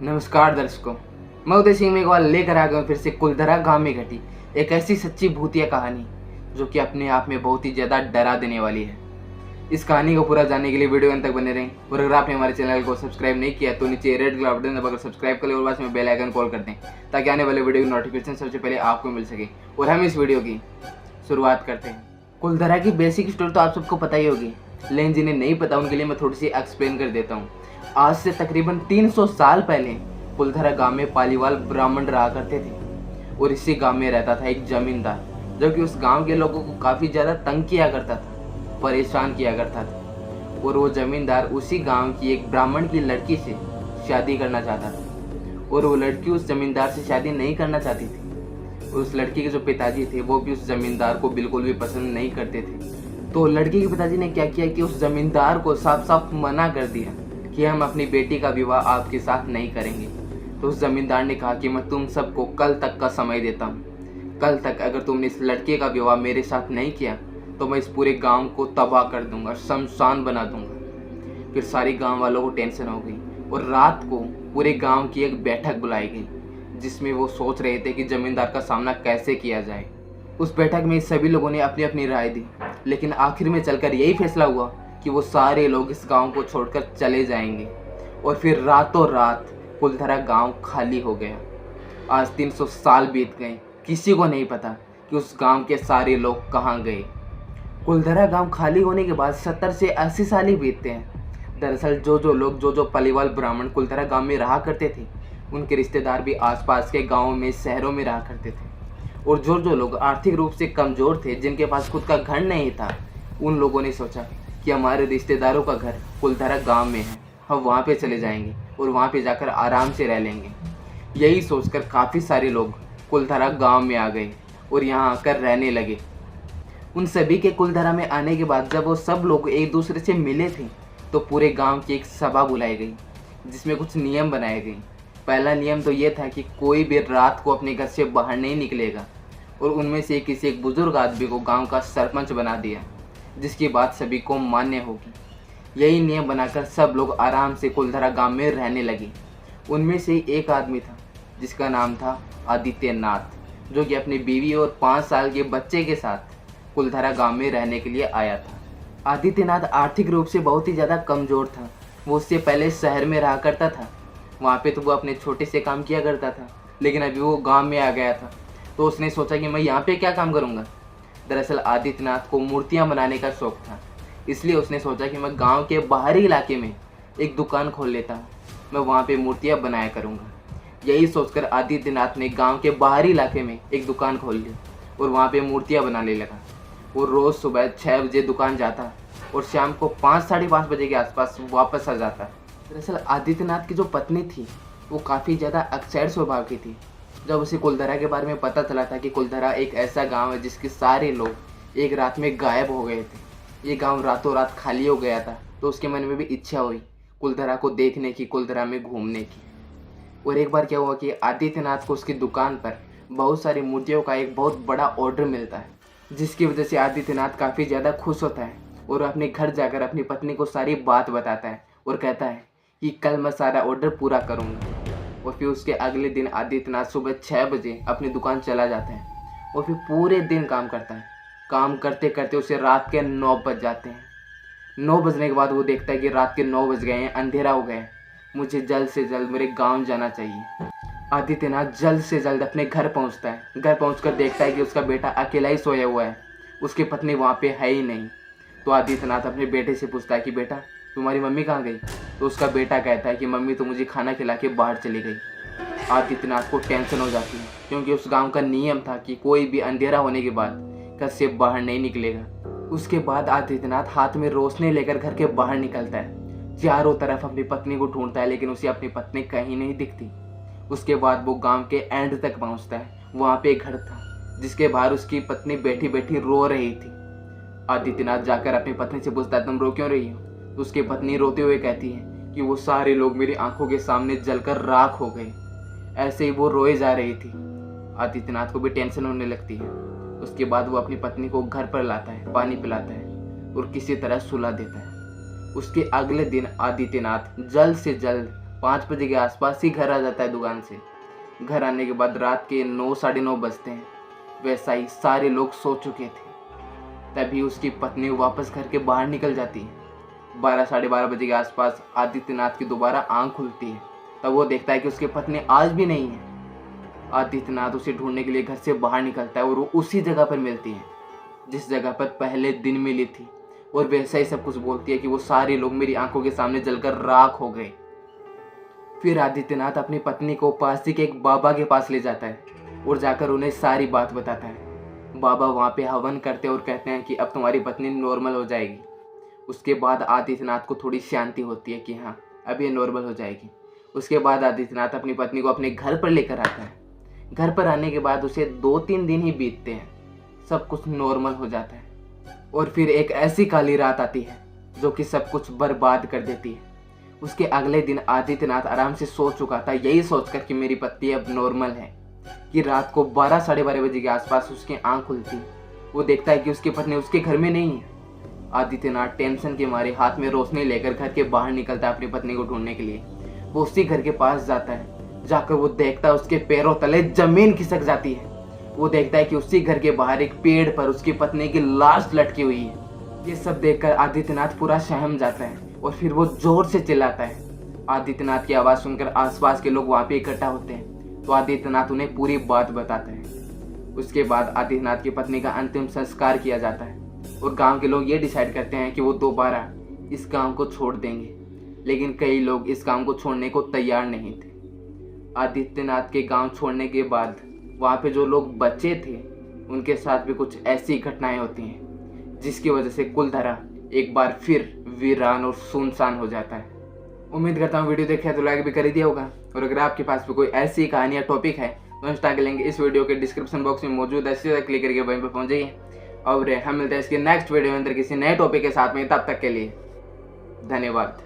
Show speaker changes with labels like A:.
A: नमस्कार दर्शकों, मैं उदय सिंह मेघवाल लेकर आ गया हूँ फिर से कुलधरा गांव में घटी एक ऐसी सच्ची भूतिया कहानी जो कि अपने आप में बहुत ही ज़्यादा डरा देने वाली है। इस कहानी को पूरा जानने के लिए वीडियो अंत तक बने रहें और अगर आपने हमारे चैनल को सब्सक्राइब नहीं किया तो नीचे रेड कलर बटन दबाकर सब्सक्राइब कर लें और बाद में बेल आइकन कॉल कर दें ताकि आने वाले वीडियो की नोटिफिकेशन सबसे पहले आपको मिल सके। और हम इस वीडियो की शुरुआत करते हैं। कुलधरा की बेसिक स्टोरी तो आप सबको पता ही होगी, लेकिन जिन्हें नहीं पता उनके लिए मैं थोड़ी सी एक्सप्लेन कर देता हूँ। आज से तकरीबन 300 साल पहले कुलधरा गांव में पालीवाल ब्राह्मण रहा करते थे और इसी गांव में रहता था एक जमींदार जो कि उस गांव के लोगों को काफ़ी ज़्यादा तंग किया करता था, परेशान किया करता था। और वो जमींदार उसी गांव की एक ब्राह्मण की लड़की से शादी करना चाहता था और वो लड़की उस जमींदार से शादी नहीं करना चाहती थी। और उस लड़की के जो पिताजी थे वो भी उस जमींदार को बिल्कुल भी पसंद नहीं करते थे। तो लड़की के पिताजी ने क्या किया कि उस जमींदार को साफ साफ मना कर दिया कि हम अपनी बेटी का विवाह आपके साथ नहीं करेंगे। तो उस जमींदार ने कहा कि मैं तुम सबको कल तक का समय देता हूँ, कल तक अगर तुमने इस लड़के का विवाह मेरे साथ नहीं किया तो मैं इस पूरे गांव को तबाह कर दूंगा, शमशान बना दूंगा। फिर सारी गांव वालों को टेंशन हो गई और रात को पूरे गांव की एक बैठक बुलाई गई जिसमें वो सोच रहे थे कि जमींदार का सामना कैसे किया जाए। उस बैठक में सभी लोगों ने अपनी अपनी राय दी, लेकिन आखिर में चलकर यही फैसला हुआ कि वो सारे लोग इस गांव को छोड़कर चले जाएंगे। और फिर रातों रात कुलधरा गांव खाली हो गया। आज 300 साल बीत गए, किसी को नहीं पता कि उस गांव के सारे लोग कहाँ गए। कुलधरा गांव खाली होने के बाद 70 से 80 साल ही बीतते हैं। दरअसल जो पालीवाल ब्राह्मण कुलधरा गांव में रहा करते थे उनके रिश्तेदार भी आसपास के गाँवों में, शहरों में रहा करते थे। और जो लोग आर्थिक रूप से कमज़ोर थे, जिनके पास खुद का घर नहीं था, उन लोगों ने सोचा कि हमारे रिश्तेदारों का घर कुलधरा गांव में है, हम वहाँ पे चले जाएंगे और वहाँ पे जाकर आराम से रह लेंगे। यही सोचकर काफ़ी सारे लोग कुलधरा गांव में आ गए और यहाँ आकर रहने लगे। उन सभी के कुलधरा में आने के बाद जब वो सब लोग एक दूसरे से मिले थे तो पूरे गांव की एक सभा बुलाई गई जिसमें कुछ नियम बनाए गए। पहला नियम तो ये था कि कोई भी रात को अपने घर से बाहर नहीं निकलेगा और उनमें से किसी एक बुजुर्ग आदमी को गाँव का सरपंच बना दिया जिसकी बात सभी को मान्य होगी। यही नियम बनाकर सब लोग आराम से कुलधरा गांव में रहने लगे। उनमें से एक आदमी था जिसका नाम था आदित्यनाथ, जो कि अपनी बीवी और 5 साल के बच्चे के साथ कुलधरा गांव में रहने के लिए आया था। आदित्यनाथ आर्थिक रूप से बहुत ही ज़्यादा कमज़ोर था। वो उससे पहले शहर में रहा करता था, वहाँ पे तो वो अपने छोटे से काम किया करता था, लेकिन अभी वो गाँव में आ गया था तो उसने सोचा कि मैं यहाँ पे क्या काम करूँगा। दरअसल आदित्यनाथ को मूर्तियाँ बनाने का शौक़ था, इसलिए उसने सोचा कि मैं गांव के बाहरी इलाके में एक दुकान खोल लेता हूँ, मैं वहाँ पे मूर्तियाँ बनाया करूँगा। यही सोचकर आदित्यनाथ ने गांव के बाहरी इलाके में एक दुकान खोल ली और वहाँ पे मूर्तियाँ बनाने लगा। वो रोज़ सुबह 6 बजे दुकान जाता और शाम को 5 साढ़े 5 बजे के आसपास वापस आ जाता। दरअसल आदित्यनाथ की जो पत्नी थी वो काफ़ी ज़्यादा अक्सर स्वभाव की थी। जब उसे कुलधरा के बारे में पता चला था कि कुलधरा एक ऐसा गाँव है जिसके सारे लोग एक रात में गायब हो गए थे, ये गांव रातों रात खाली हो गया था, तो उसके मन में भी इच्छा हुई कुलधरा को देखने की, कुलधरा में घूमने की। और एक बार क्या हुआ कि आदित्यनाथ को उसकी दुकान पर बहुत सारी मूर्तियों का एक बहुत बड़ा ऑर्डर मिलता है, जिसकी वजह से आदित्यनाथ काफ़ी ज़्यादा खुश होता है और अपने घर जाकर अपनी पत्नी को सारी बात बताता है और कहता है कि कल मैं सारा ऑर्डर पूरा करूँगा। और फिर उसके अगले दिन आदित्यनाथ सुबह 6 बजे अपनी दुकान चला जाता है और फिर पूरे दिन काम करता है। काम करते करते उसे रात के 9 बज जाते हैं। 9 बजने के बाद वो देखता है कि रात के 9 बज गए हैं, अंधेरा हो गया है, मुझे जल्द से जल्द मेरे गांव जाना चाहिए। आदित्यनाथ जल्द से जल्द अपने घर पहुंचता है। घर पहुंचकर देखता है कि उसका बेटा अकेला ही सोया हुआ है, उसकी पत्नी वहाँ पे है ही नहीं। तो आदित्यनाथ अपने बेटे से पूछता है कि बेटा तुम्हारी मम्मी कहाँ गई? तो उसका बेटा कहता है कि मम्मी तो मुझे खाना खिला के बाहर चली गई। आदित्यनाथ को टेंशन हो जाती है क्योंकि उस गाँव का नियम था कि कोई भी अंधेरा होने के बाद घर से बाहर नहीं निकलेगा। उसके बाद आदित्यनाथ हाथ में रोशनी लेकर घर के बाहर निकलता है, चारों तरफ अपनी पत्नी को ढूंढता है, लेकिन उसे अपनी पत्नी कहीं नहीं दिखती। उसके बाद वो गांव के एंड तक पहुंचता है। वहाँ पे एक घर था जिसके बाहर उसकी पत्नी बैठी बैठी रो रही थी। आदित्यनाथ जाकर अपनी पत्नी से पूछता है तुम रो क्यों रही हो? तो उसकी पत्नी रोते हुए कहती है कि वो सारे लोग मेरी आंखों के सामने जलकर राख हो गए। ऐसे ही वो रोए जा रही थी। आदित्यनाथ को भी टेंशन होने लगती है। उसके बाद वो अपनी पत्नी को घर पर लाता है, पानी पिलाता है और किसी तरह सुला देता है। उसके अगले दिन आदित्यनाथ जल्द से जल्द 5 बजे के आसपास ही घर आ जाता है दुकान से। घर आने के बाद रात के 9 साढ़े 9 बजते हैं। वैसा ही सारे लोग सो चुके थे। तभी उसकी पत्नी वापस घर के बाहर निकल जाती है। 12 साढ़े 12 बजे के आसपास आदित्यनाथ की दोबारा आंख खुलती है। तब वो देखता है कि उसकी पत्नी आज भी नहीं है। आदित्यनाथ उसे ढूंढने के लिए घर से बाहर निकलता है और वो उसी जगह पर मिलती है जिस जगह पर पहले दिन मिली थी, और वैसा ही सब कुछ बोलती है कि वो सारे लोग मेरी आंखों के सामने जलकर राख हो गए। फिर आदित्यनाथ अपनी पत्नी को पास ही के एक बाबा के पास ले जाता है और जाकर उन्हें सारी बात बताता है। बाबा वहाँ पे हवन करते और कहते हैं कि अब तुम्हारी पत्नी नॉर्मल हो जाएगी। उसके बाद आदित्यनाथ को थोड़ी शांति होती है कि हाँ अब ये नॉर्मल हो जाएगी। उसके बाद आदित्यनाथ अपनी पत्नी को अपने घर पर लेकर आता है। घर पर आने के बाद उसे 2-3 दिन ही बीतते हैं, सब कुछ नॉर्मल हो जाता है। और फिर एक ऐसी काली रात आती है जो कि सब कुछ बर्बाद कर देती है। उसके अगले दिन आदित्यनाथ आराम से सो चुका था, यही सोचकर कि मेरी पत्नी अब नॉर्मल है, कि रात को 12 साढ़े 12 बजे के आसपास उसकी आंख खुलती है। वो देखता है कि उसकी पत्नी उसके घर में नहीं है। आदित्यनाथ टेंशन के मारे हाथ में रोशनी लेकर घर के बाहर निकलता है अपनी पत्नी को ढूंढने के लिए। वो उसी घर के पास जाता है। जाकर वो देखता है उसके पैरों तले जमीन खिसक जाती है। वो देखता है कि उसी घर के बाहर एक पेड़ पर उसकी पत्नी की लाश लटकी हुई है। ये सब देखकर आदित्यनाथ पूरा सहम जाता है और फिर वो जोर से चिल्लाता है। आदित्यनाथ की आवाज़ सुनकर आसपास के लोग वहाँ पे इकट्ठा होते हैं तो आदित्यनाथ उन्हें पूरी बात बताता है। उसके बाद आदित्यनाथ की पत्नी का अंतिम संस्कार किया जाता है और गांव के लोग ये डिसाइड करते हैं कि वो दोबारा इस गांव को छोड़ देंगे, लेकिन कई लोग इस गांव को छोड़ने को तैयार नहीं थे। आदित्यनाथ के गांव छोड़ने के बाद वहाँ पे जो लोग बचे थे उनके साथ भी कुछ ऐसी घटनाएं होती हैं जिसकी वजह से कुलधरा एक बार फिर वीरान और सुनसान हो जाता है। उम्मीद करता हूँ वीडियो देखा तो लाइक भी कर दिया होगा, और अगर आपके पास भी कोई ऐसी कहानी या टॉपिक है तो इंस्टा के लिंक इस वीडियो के डिस्क्रिप्शन बॉक्स में मौजूद है, सीधा क्लिक करके वहीं पर पहुँच जाइए। और हम मिलते हैं इसके नेक्स्ट वीडियो में अंदर किसी नए टॉपिक के साथ में। तब तक के लिए धन्यवाद।